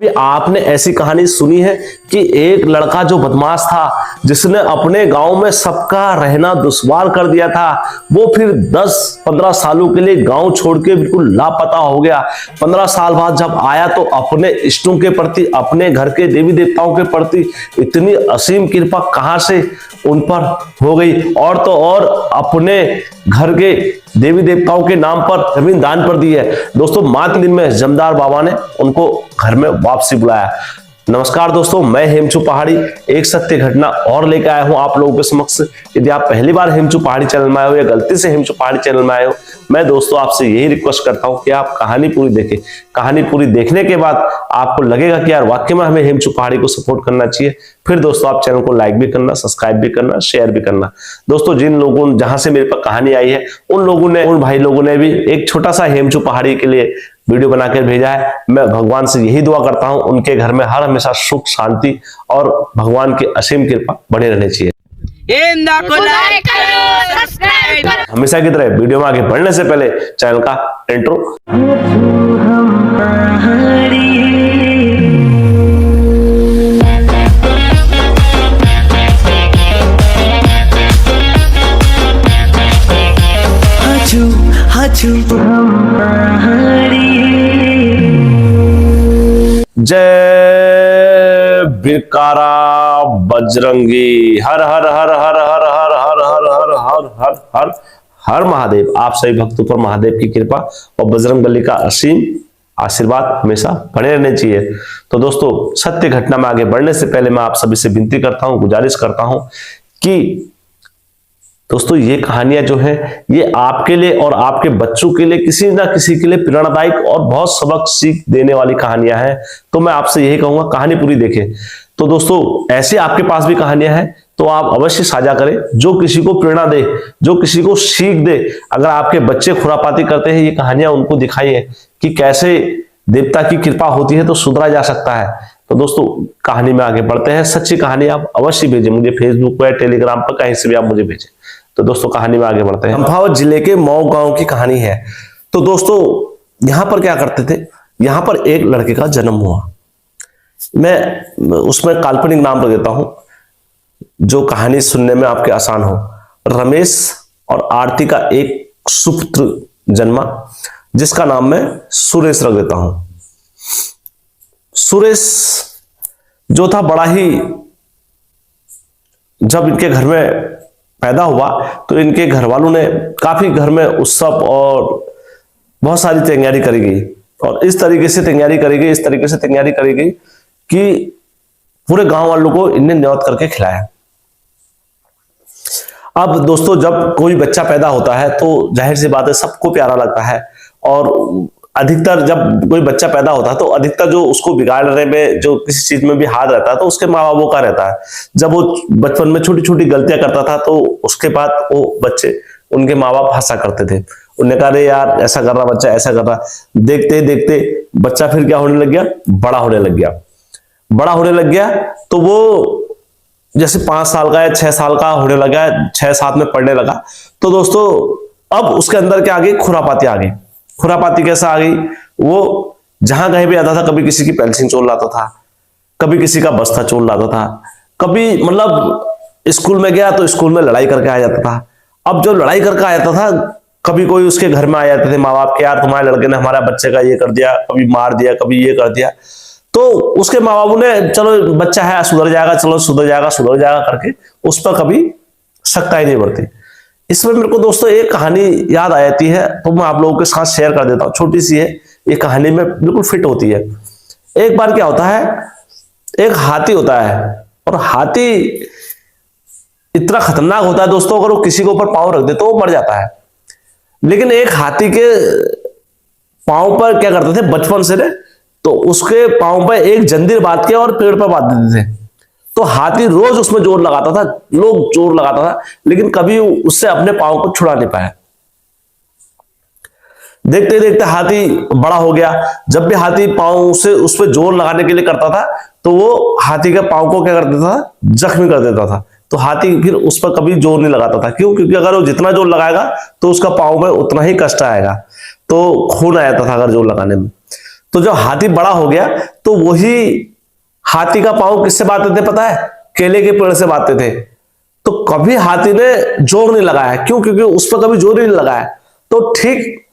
आपने ऐसी कहानी सुनी है कि एक लड़का जो बदमाश था, जिसने अपने गांव में सबका रहना दुश्वार कर दिया था, वो फिर 10-15 सालों के लिए गांव छोड़ के बिल्कुल लापता हो गया। 15 साल बाद जब आया तो अपने इष्टों के प्रति, अपने घर के देवी देवताओं के प्रति इतनी असीम कृपा कहां से उन पर हो गई, और तो और अपने घर के देवी देवताओं के नाम पर जमीन दान पर दी है। दोस्तों, मात्र दिन में जमदार बाबा ने उनको घर में वापसी बुलाया। नमस्कार दोस्तों, मैं हेमचू पहाड़ी एक सत्य घटना और लेकर आया हूं आप लोगों के समक्ष। यदि आप पहली बार हेमचू पहाड़ी चैनल में आए हो या गलती से हेमचू पहाड़ी चैनल में आए हो, मैं दोस्तों आपसे यही रिक्वेस्ट करता हूं कि आप कहानी पूरी देखें। कहानी पूरी देखने के बाद आपको लगेगा कि यार वाकई में हमें हेमचू पहाड़ी को सपोर्ट करना चाहिए, फिर दोस्तों आप चैनल को लाइक भी करना, सब्सक्राइब भी करना, शेयर भी करना। दोस्तों, जिन लोगों जहां से मेरे पास कहानी आई है, उन भाई लोगों ने भी एक छोटा सा हेमचू पहाड़ी के लिए वीडियो बनाकर भेजा है। मैं भगवान से यही दुआ करता हूं उनके घर में हर हमेशा सुख शांति और भगवान की असीम कृपा बने रहनी चाहिए। लाइक करो, सब्सक्राइब करो। हमेशा की तरह वीडियो में आगे बढ़ने से पहले चैनल का इंट्रो। जय बिरकारा बजरंगी, हर हर हर हर हर हर हर हर हर हर हर हर हर महादेव। आप सभी भक्तों पर महादेव की कृपा और बजरंगबली का असीम आशीर्वाद हमेशा बने रहने चाहिए। तो दोस्तों, सत्य घटना में आगे बढ़ने से पहले मैं आप सभी से विनती करता हूं, गुजारिश करता हूं कि दोस्तों ये कहानियां जो हैं, ये आपके लिए और आपके बच्चों के लिए किसी ना किसी के लिए प्रेरणादायक और बहुत सबक सीख देने वाली कहानियां हैं। तो मैं आपसे यही कहूंगा, कहानी पूरी देखें। तो दोस्तों, ऐसे आपके पास भी कहानियां हैं तो आप अवश्य साझा करें, जो किसी को प्रेरणा दे, जो किसी को सीख दे। अगर आपके बच्चे खुरापाती करते हैं, ये कहानियां उनको दिखाइए कि कैसे देवता की कृपा होती है तो सुधरा जा सकता है। तो दोस्तों, कहानी में आगे बढ़ते हैं। सच्ची कहानी आप अवश्य भेजें मुझे, फेसबुक पर, टेलीग्राम पर, कहीं से भी आप मुझे भेजें। तो दोस्तों, कहानी में आगे बढ़ते हैं। चंपावत जिले के मऊ गांव की कहानी है। तो दोस्तों, यहां पर क्या करते थे, यहां पर एक लड़के का जन्म हुआ। मैं उसमें काल्पनिक नाम रख देता हूं जो कहानी सुनने में आपके आसान हो। रमेश और आरती का एक सुपुत्र जन्मा, जिसका नाम मैं सुरेश रख देता हूं। सुरेश जो था, बड़ा ही, जब इनके घर में पैदा हुआ तो इनके घर वालों ने काफी घर में उत्सव और बहुत सारी तैयारी करी गई, और इस तरीके से तैयारी करी गई कि पूरे गांव वालों को इनने न्यौत करके खिलाया। अब दोस्तों, जब कोई बच्चा पैदा होता है तो जाहिर सी बात है सबको प्यारा लगता है, और अधिकतर जब कोई बच्चा पैदा होता है तो अधिकतर जो उसको बिगाड़ने में, जो किसी चीज में भी हाथ रहता है तो उसके माँ बापों का रहता है। जब वो बचपन में छोटी छोटी गलतियां करता था तो उसके बाद वो बच्चे, उनके माँ बाप हंसा करते थे। उन्हें कहा, अरे यार ऐसा कर रहा बच्चा, ऐसा कर रहा। देखते देखते बच्चा फिर क्या होने लग गया, बड़ा होने लग गया। तो वो जैसे 5 साल का या 6 साल का होने लगा, 6-7 में पढ़ने लगा, तो दोस्तों अब उसके अंदर क्या आ गई, खुरापाती आ गई। खुरापाती कैसा आ गई, वो जहां कहीं भी आता था, कभी किसी की पेंसिल चोर लाता था, कभी किसी का बस्ता चोर लाता था, कभी मतलब स्कूल में गया तो स्कूल में लड़ाई करके आ जाता था। अब जो लड़ाई करके आ जाता था, कभी कोई उसके घर में आ जाते थे माँ बाप के, यार तुम्हारे लड़के ने हमारा बच्चे का ये कर दिया, कभी मार दिया, कभी ये कर दिया। तो उसके माँ बाबू ने, चलो बच्चा है सुधर जाएगा, चलो सुधर जाएगा करके उस पर कभी सख्ताई नहीं बरती। इसमें मेरे को दोस्तों एक कहानी याद आ जाती है, तो मैं आप लोगों के साथ शेयर कर देता हूँ। छोटी सी है, ये कहानी में बिल्कुल फिट होती है। एक बार क्या होता है, एक हाथी होता है, और हाथी इतना खतरनाक होता है दोस्तों, अगर वो किसी के ऊपर पांव रख दे तो वो मर जाता है। लेकिन एक हाथी के पांव पर क्या करते थे बचपन से, तो उसके पांव पर एक जंजीर बांध के और पेड़ पर बांध देते थे। तो हाथी रोज उसमें जोर लगाता था, लेकिन कभी उससे अपने पांव को छुड़ा नहीं पाया। देखते देखते हाथी बड़ा हो गया। जब भी हाथी पांव से उस पर जोर लगाने के लिए करता था तो वो हाथी के पांव को क्या कर देता था, जख्मी कर देता था। तो हाथी फिर उस पर कभी जोर नहीं लगाता था। क्यों? क्योंकि अगर वो जितना जोर लगाएगा तो उसका पांव में उतना ही कष्ट आएगा, तो खून आ जाता था अगर जोर लगाने में। तो जब हाथी बड़ा हो गया तो वही हाथी का पांव किससे बांधते थे पता है? केले के पेड़ से बांधते थे। तो कभी हाथी ने जोर नहीं लगाया, क्यों? क्योंकि उस पर कभी जोर ही नहीं लगाया। तो ठीक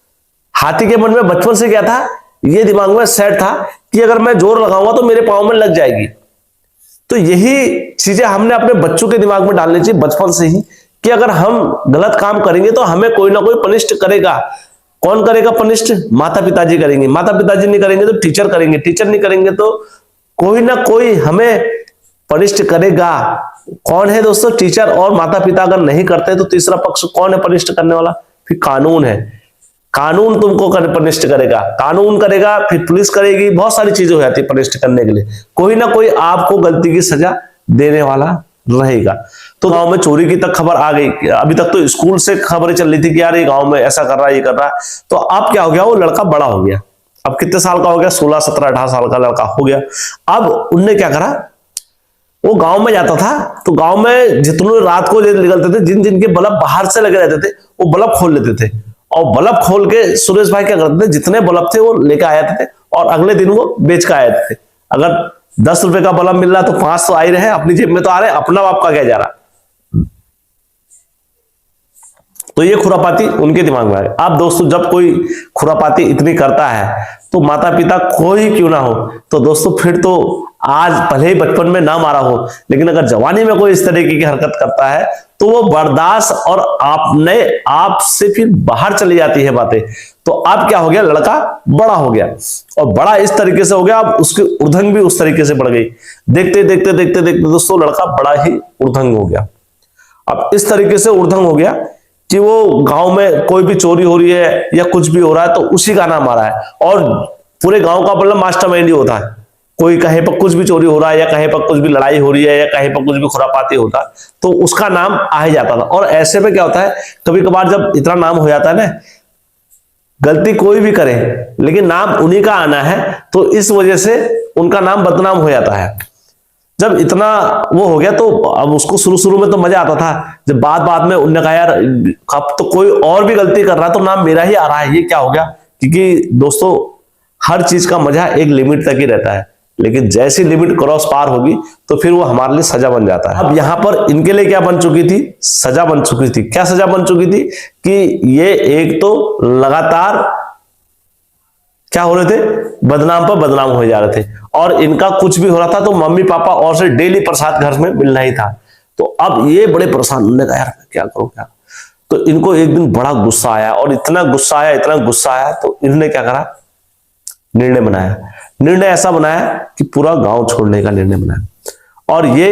हाथी के मन में बचपन से क्या था, ये दिमाग में सेट था कि अगर मैं जोर लगाऊंगा तो मेरे पांव में लग जाएगी। तो यही चीजें हमने अपने बच्चों के दिमाग में डालनी चाहिए बचपन से ही, कि अगर हम गलत काम करेंगे तो हमें कोई ना कोई पनिष्ट करेगा। कौन करेगा पनिष्ट? माता पिताजी करेंगे। माता पिताजी नहीं करेंगे तो टीचर करेंगे। टीचर नहीं करेंगे तो कोई ना कोई हमें पनिष्ट करेगा। कौन है दोस्तों? टीचर और माता पिता अगर नहीं करते तो तीसरा पक्ष कौन है पनिष्ट करने वाला? फिर कानून है। कानून तुमको पनिष्ट करेगा, कानून करेगा, फिर पुलिस करेगी, बहुत सारी चीजें हो जाती है पनिष्ट करने के लिए। कोई ना कोई आपको गलती की सजा देने वाला रहेगा। तो गांव में चोरी की तक खबर आ गई। अभी तक तो स्कूल से खबरें चल रही थी कि यार ये गांव में ऐसा कर रहा है, ये कर रहा है। तो अब क्या हो गया, वो लड़का बड़ा हो गया। अब कितने साल का हो गया? 16, 17, 18 साल का लड़का हो गया। अब उनने क्या करा, वो गांव में जाता था तो गांव में जितने रात को निकलते थे, जिन जिनके बल्ब बाहर से लगे रहते थे वो बल्ब खोल लेते थे। और बल्ब खोल के सुरेश भाई क्या करते थे, जितने बल्ब थे वो लेकर आए थे और अगले दिन वो बेच कर आए थे। अगर 10 रुपए का बल्ब मिल रहा तो 5 तो आ ही रहे, अपनी जेब में तो आ रहे, अपना बाप का क्या जा रहा। तो ये खुरापाती उनके दिमाग में है। अब दोस्तों जब कोई खुरापाती इतनी करता है तो माता पिता कोई क्यों ना हो, तो दोस्तों फिर तो आज भले ही बचपन में ना मारा हो, लेकिन अगर जवानी में कोई इस तरीके की हरकत करता है तो वो बर्दाश्त और आप से फिर बाहर चली जाती है बातें। तो अब क्या हो गया, लड़का बड़ा हो गया और बड़ा इस तरीके से हो गया, अब उसकी उर्धंग भी उस तरीके से बढ़ गई। देखते देखते देखते देखते दोस्तों लड़का बड़ा ही उर्धंग हो गया। अब इस तरीके से उर्धंग हो गया कि वो गांव में कोई भी चोरी हो रही है या कुछ भी हो रहा है तो उसी का नाम आ रहा है, और पूरे गांव का मतलब मास्टरमाइंड ही होता है। कोई कहीं पर कुछ भी चोरी हो रहा है या कहीं पर कुछ भी लड़ाई हो रही है या कहीं पर कुछ भी खुरापाती होता है तो उसका नाम आ ही जाता था। और ऐसे में क्या होता है, कभी कभार जब इतना नाम हो जाता है ना, गलती कोई भी करे लेकिन नाम उन्हीं का आना है, तो इस वजह से उनका नाम बदनाम हो जाता है। जब इतना वो हो गया तो अब उसको शुरू में तो मजा आता था, जब बाद में उन्होंने कहा यार अब तो कोई और भी गलती कर रहा है तो नाम मेरा ही आ रहा है, ये क्या हो गया। क्योंकि दोस्तों हर चीज का मजा एक लिमिट तक ही रहता है, लेकिन जैसी लिमिट क्रॉस पार होगी तो फिर वो हमारे लिए सजा बन जाता है। अब यहां पर इनके लिए क्या बन चुकी थी, सजा बन चुकी थी। क्या सजा बन चुकी थी कि ये एक तो लगातार क्या हो रहे थे, बदनाम पर बदनाम हो जा रहे थे, और इनका कुछ भी हो रहा था तो मम्मी पापा और से डेली प्रसाद घर में मिलना ही था। तो अब ये बड़े परेशान, उन्होंने कहा यार क्या करूं क्या। तो इनको एक दिन बड़ा गुस्सा आया, और इतना गुस्सा आया तो इन्होंने क्या करा, निर्णय ऐसा बनाया कि पूरा गांव छोड़ने का निर्णय बनाया। और ये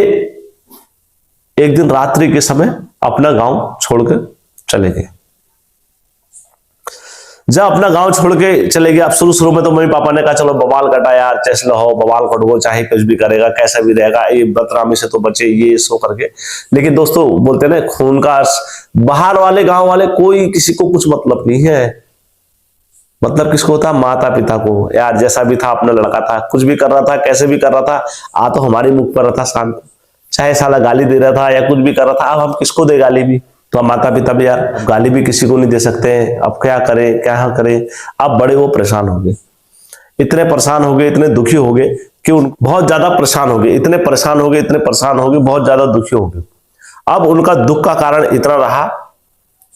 एक दिन रात्रि के समय अपना गांव छोड़कर चले गए। जब अपना गांव छोड़ के चले गए, अब शुरू में तो मम्मी पापा ने कहा चलो बवाल कटा यार, चैसला हो बवाल कटो, चाहे कुछ भी करेगा कैसा भी रहेगा, ये बदनामी से तो बचे, ये सो करके। लेकिन दोस्तों बोलते ना खून का, बाहर वाले गांव वाले कोई किसी को कुछ मतलब नहीं है। मतलब किसको होता, माता पिता को। यार जैसा भी था अपना लड़का था, कुछ भी कर रहा था, कैसे भी कर रहा था, आ तो हमारे मुख पर रहा था शाम को, चाहे साला गाली दे रहा था या कुछ भी कर रहा था। अब हम किसको दे गाली भी, तो माता पिता भी यार गाली भी किसी को नहीं दे सकते हैं। अब क्या करें क्या करें। अब बड़े वो परेशान हो गए, इतने परेशान हो गए, इतने दुखी हो गए कि बहुत ज्यादा परेशान हो गए, इतने परेशान हो गए, बहुत ज्यादा दुखी हो गए। अब उनका दुख का कारण इतना रहा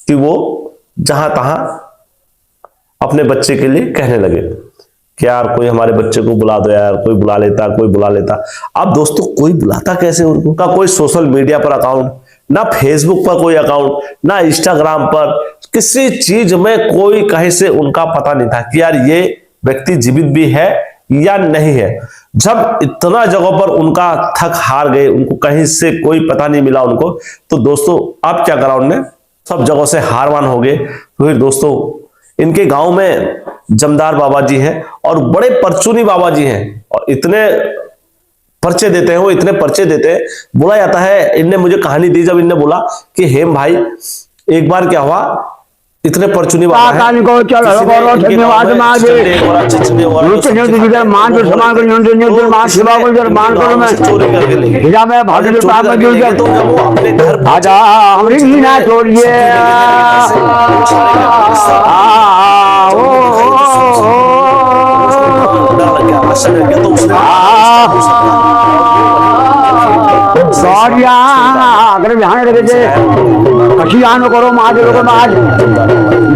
कि वो जहां तहां अपने बच्चे के लिए कहने लगे कि यार कोई हमारे बच्चे को बुला दो यार, कोई बुला लेता। अब दोस्तों कोई बुलाता कैसे उनको, का कोई सोशल मीडिया पर अकाउंट, ना फेसबुक पर कोई अकाउंट, ना इंस्टाग्राम पर, किसी चीज में कोई कहीं से उनका पता नहीं था कि यार ये व्यक्ति जीवित भी है या नहीं है। जब इतना जगह पर उनका थक हार गए, उनको कहीं से कोई पता नहीं मिला उनको, तो दोस्तों अब क्या करा उन्होंने, सब जगह से हारवान हो गए। तो फिर दोस्तों इनके गांव में जमदार बाबा जी हैं और बड़े परचूनी बाबा जी हैं, और इतने पर्चे देते हैं, वो इतने पर्चे देते हैं, बोला जाता है। इनने मुझे कहानी दी जब इनने बोला कि हेम भाई एक बार क्या हुआ, इतने परचूनी बाबा हैं, चोरी करके ले गए। तो जब वो अपने घर दर्शन किया तो उसने अगर ध्यान रखे कशी आनो करो महादेव को आज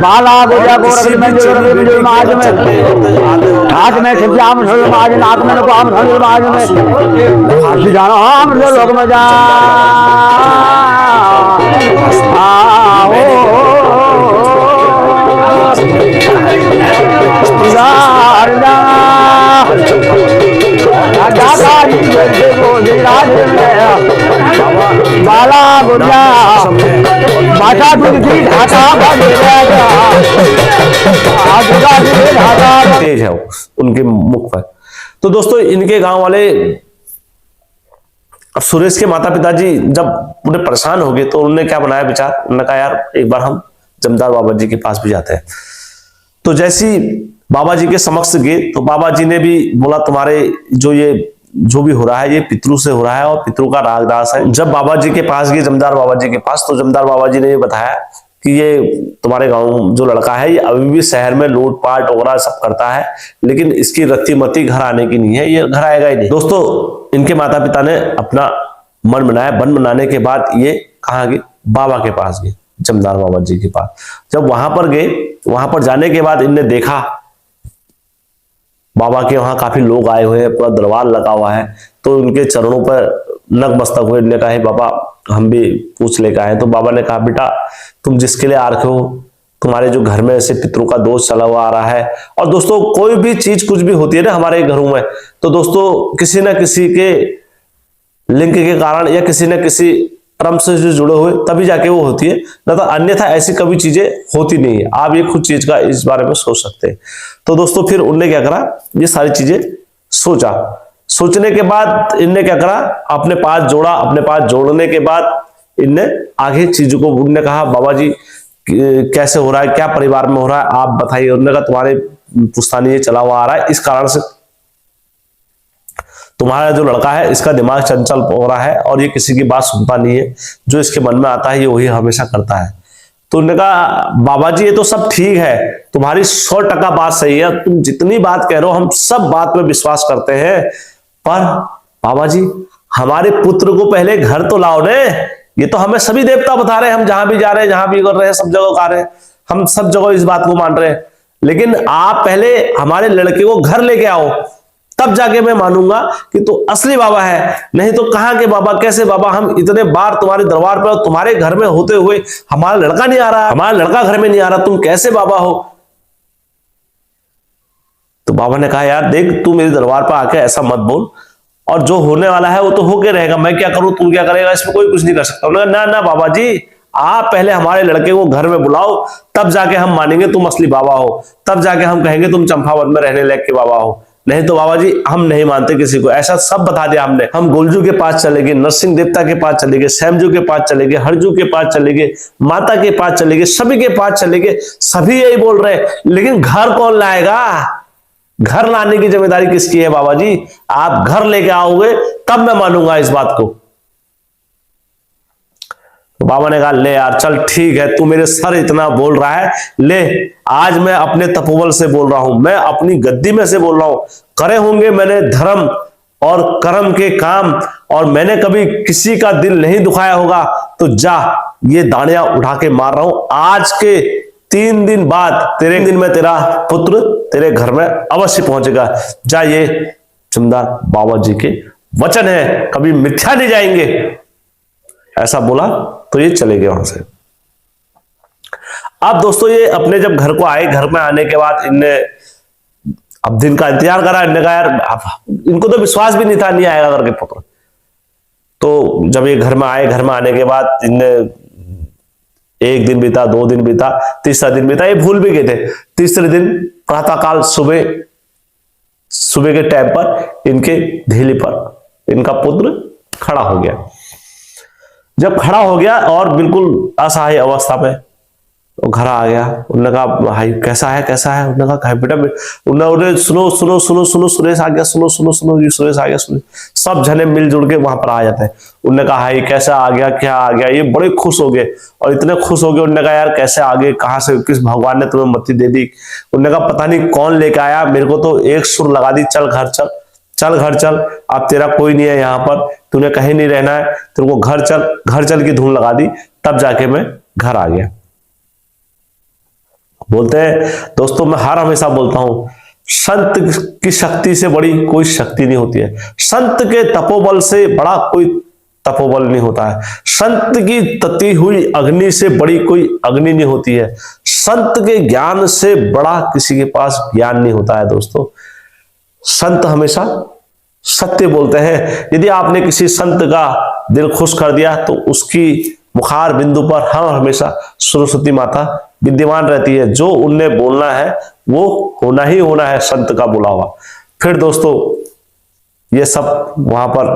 बाला गोजा को रख में जो आज में हाथ में श्याम आज नाक में काम आज में हाथी जानो हम लोग में जा बाला गुड़िया माता तुझी ढाका तेज है उनके मुख पर। तो दोस्तों इनके गांव वाले सुरेश के माता पिताजी जब उन्हें परेशान हो गए तो उन्होंने क्या बनाया विचार, उन्होंने कहा यार एक बार हम जमदार बाबा जी के पास भी जाते हैं। तो जैसी बाबा जी के समक्ष गए तो बाबा जी ने भी बोला तुम्हारे जो भी हो रहा है ये पितरों से हो रहा है और पितरों का रागदास है। जब बाबा जी के पास गए जमदार बाबा जी के पास तो जमदार बाबा जी ने ये बताया कि ये तुम्हारे गांव जो लड़का है ये अभी भी शहर में लूटपाट वगैरह सब करता है, लेकिन इसकी रत्ती-मत्ती घर आने की नहीं है, ये घर आएगा ही नहीं। दोस्तों इनके माता पिता ने अपना मन बनाया, मन बनाने के बाद ये कहाँ गए, बाबा के पास गए, जमदार बाबा जी के पास। जब वहां पर गए, वहां पर जाने के बाद इनने देखा बाबा के वहां काफी लोग आए हुए हैं, पूरा दरबार लगा हुआ है, तो उनके चरणों पर नतमस्तक हुए। इन्होंने कहा बाबा हम भी पूछ लेकर आए। तो बाबा ने कहा बेटा तुम जिसके लिए आ रखे हो, तुम्हारे जो घर में ऐसे पितरों का दोष चला हुआ आ रहा है। और दोस्तों कोई भी चीज कुछ भी होती है ना हमारे घरों में, तो दोस्तों किसी न किसी के लिंक के कारण या किसी न किसी क्रम से जो जुड़े हुए तभी जाके वो होती है, न तो अन्यथा ऐसी कभी चीजें होती नहीं है। आप ये खुद चीज का इस बारे में सोच सकते हैं। तो दोस्तों फिर उनने क्या करा, ये सारी चीजें सोचा। सोचने के बाद इनने क्या करा, अपने पास जोड़ा। अपने पास जोड़ने के बाद इनने आगे चीजों को, उनने कहा बाबा जी कैसे हो रहा है, क्या परिवार में हो रहा है आप बताइए। उन्होंने कहा तुम्हारे पुश्तानी ये चला हुआ आ रहा है, इस कारण से तुम्हारा जो लड़का है इसका दिमाग चंचल हो रहा है और ये किसी की बात सुनता नहीं है, जो इसके मन में आता है ये वही हमेशा करता है। तो उन्होंने कहा बाबा जी ये तो सब ठीक है, तुम्हारी 100% बात सही है, तुम जितनी बात कह रहे हो हम सब बात में विश्वास करते हैं, पर बाबा जी हमारे पुत्र को पहले घर तो लाओ ने। ये तो हमें सभी देवता बता रहे हैं, हम जहां भी जा रहे हैं, जहां भी कर रहे हैं, सब जगह गा रहे हैं, हम सब जगह इस बात को मान रहे हैं, लेकिन आप पहले हमारे लड़के को घर लेके आओ, तब जाके मैं मानूंगा कि तो असली बाबा है। नहीं तो कहां के बाबा, कैसे बाबा, हम इतने बार तुम्हारे दरबार पर तुम्हारे घर में होते हुए हमारा लड़का नहीं आ रहा, हमारा लड़का घर में नहीं आ रहा, तुम कैसे बाबा हो। तो बाबा ने कहा यार देख तू मेरे दरबार पर आके ऐसा मत बोल, और जो होने वाला है वो तो होके रहेगा, मैं क्या करूं तू क्या करेगा, इसमें कोई कुछ नहीं कर सकता। उन्होंने ना ना बाबा जी आप पहले हमारे लड़के को घर में बुलाओ, तब जाके हम मानेंगे तुम असली बाबा हो, तब जाके हम कहेंगे तुम चंपावत में रहने लायक के बाबा हो। नहीं तो बाबा जी हम नहीं मानते किसी को। ऐसा सब बता दिया हमने। हम गोलजू के पास चले गए, नरसिंह देवता के पास चले गए, सैमजू के पास चले गए, हरजू के पास चले गए, माता के पास चले गए, सभी के पास चले गए, सभी यही बोल रहे हैं, लेकिन घर कौन लाएगा, घर लाने की जिम्मेदारी किसकी है बाबा जी, आप घर लेके आओगे तब मैं मानूंगा इस बात को। तो बाबा ने कहा ले यार चल ठीक है, तू मेरे सर इतना बोल रहा है, ले आज मैं अपने तपोबल से बोल रहा हूं, मैं अपनी गद्दी में से बोल रहा हूं, करे होंगे मैंने धर्म और कर्म के काम, और मैंने कभी किसी का दिल नहीं दुखाया होगा, तो जा ये दानियां उठा के मार रहा हूं। आज के 3 दिन बाद तेरे दिन में तेरा पुत्र तेरे घर में अवश्य पहुंचेगा, जा ये जमदार बाबा जी के वचन है, कभी मिथ्या नहीं जाएंगे। ऐसा बोला तो ये चले गए वहां से। अब दोस्तों ये अपने जब घर को आए, घर में आने के बाद इनने अब दिन का इंतजार करा, इनने कहा यार इनको तो विश्वास भी नहीं था नहीं आएगा करके पुत्र। तो जब ये घर में आए, घर में आने के बाद इनने 1 दिन बीता, 2 दिन बीता, तीसरा दिन बीता, ये भूल भी गए थे। तीसरे दिन प्रातःकाल सुबह के टाइम पर इनके ढीली पर इनका पुत्र खड़ा हो गया। जब खड़ा हो गया और बिल्कुल असहाय अवस्था में, तो घर आ गया। उन्होंने कहा भाई कैसा है कैसा है? उन्होंने कहा बेटा उन्होंने सुनो सुनो सुनो सुनो सुरेश आ गया, सुनो सुनो सुनो ये सुरेश आ गया, सुनो। सब जने मिलजुल के वहां पर आ जाते हैं। उन्होंने कहा भाई कैसा आ गया, क्या आ गया? ये बड़े खुश हो गए और इतने खुश हो गए। उन्होंने कहा यार कैसे आ गए, कहाँ से, किस भगवान ने तुम्हें मति दे दी? उन्होंने कहा पता नहीं कौन लेके आया, मेरे को तो एक सुर लगा दी, चल घर चल, चल घर चल, अब तेरा कोई नहीं है यहाँ पर, तूने कहीं नहीं रहना है, तेरे को घर चल की धुन लगा दी। तब जाके मैं घर आ गया। बोलते हैं दोस्तों, मैं हमेशा बोलता हूं, संत की शक्ति से बड़ी कोई शक्ति नहीं होती है। संत के तपोबल से बड़ा कोई तपोबल नहीं होता है। संत की तती हुई अग्नि से बड़ी कोई अग्नि नहीं होती है। संत के ज्ञान से बड़ा किसी के पास ज्ञान नहीं होता है। दोस्तों, संत हमेशा सत्य बोलते हैं। यदि आपने किसी संत का दिल खुश कर दिया तो उसकी मुखार बिंदु पर हम हमेशा सरस्वती माता विद्यमान रहती है। जो उनने बोलना है वो होना ही होना है, संत का बोला हुआ। फिर दोस्तों ये सब वहां पर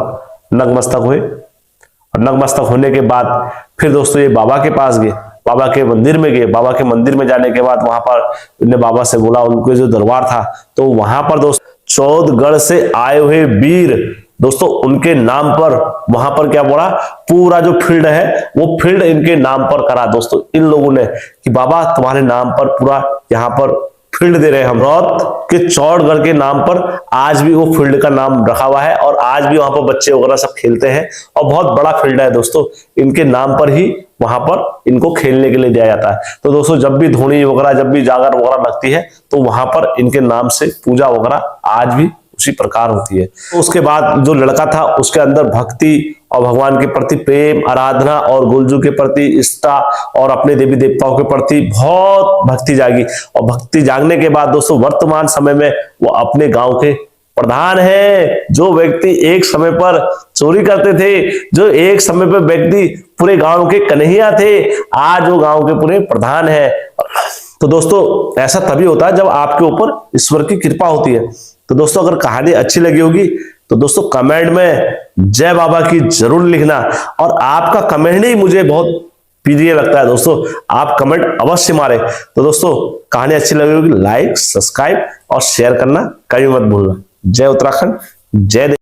नतमस्तक हुए और नतमस्तक होने के बाद फिर दोस्तों ये बाबा के पास गए, बाबा के मंदिर में गए। बाबा के मंदिर में जाने के बाद वहां पर उन्होंने बाबा से बोला, उनके जो दरबार था, तो वहां पर दोस्तों चौदगढ़ से आए हुए वीर दोस्तों उनके नाम पर वहां पर क्या बोला, पूरा जो फील्ड है वो फील्ड इनके नाम पर करा दोस्तों इन लोगों ने, कि बाबा तुम्हारे नाम पर पूरा यहाँ पर फील्ड दे रहे हैं हम। रौत के चौड़गढ़ के नाम पर आज भी वो फील्ड का नाम रखा हुआ है और आज भी वहां पर बच्चे वगैरह सब खेलते हैं और बहुत बड़ा फील्ड है दोस्तों। इनके नाम पर ही वहां पर इनको खेलने के लिए दिया जाता है। तो दोस्तों जब भी धोनी वगैरह, जब भी जागर वगैरह लगती है तो वहां पर इनके नाम से पूजा वगैरह आज भी उसी प्रकार होती है। तो उसके बाद जो लड़का था उसके अंदर भक्ति और भगवान के प्रति प्रेम, आराधना और गुलजू के प्रति निष्ठा और अपने देवी देवताओं के प्रति बहुत भक्ति जागी। और भक्ति जागने के बाद दोस्तों वर्तमान समय में वो अपने गांव के प्रधान है। जो व्यक्ति एक समय पर चोरी करते थे, जो एक समय पर व्यक्ति पूरे गांव के कन्हैया थे, आज वो गांव के पूरे प्रधान है। तो दोस्तों ऐसा तभी होता है जब आपके ऊपर ईश्वर की कृपा होती है। तो दोस्तों अगर कहानी अच्छी लगी होगी तो दोस्तों कमेंट में जय बाबा की जरूर लिखना। और आपका कमेंट ही मुझे बहुत प्रिय लगता है दोस्तों, आप कमेंट अवश्य मारें। तो दोस्तों कहानी अच्छी लगी होगी, लाइक, सब्सक्राइब और शेयर करना कभी मत भूलना। जय उत्तराखंड, जय देव।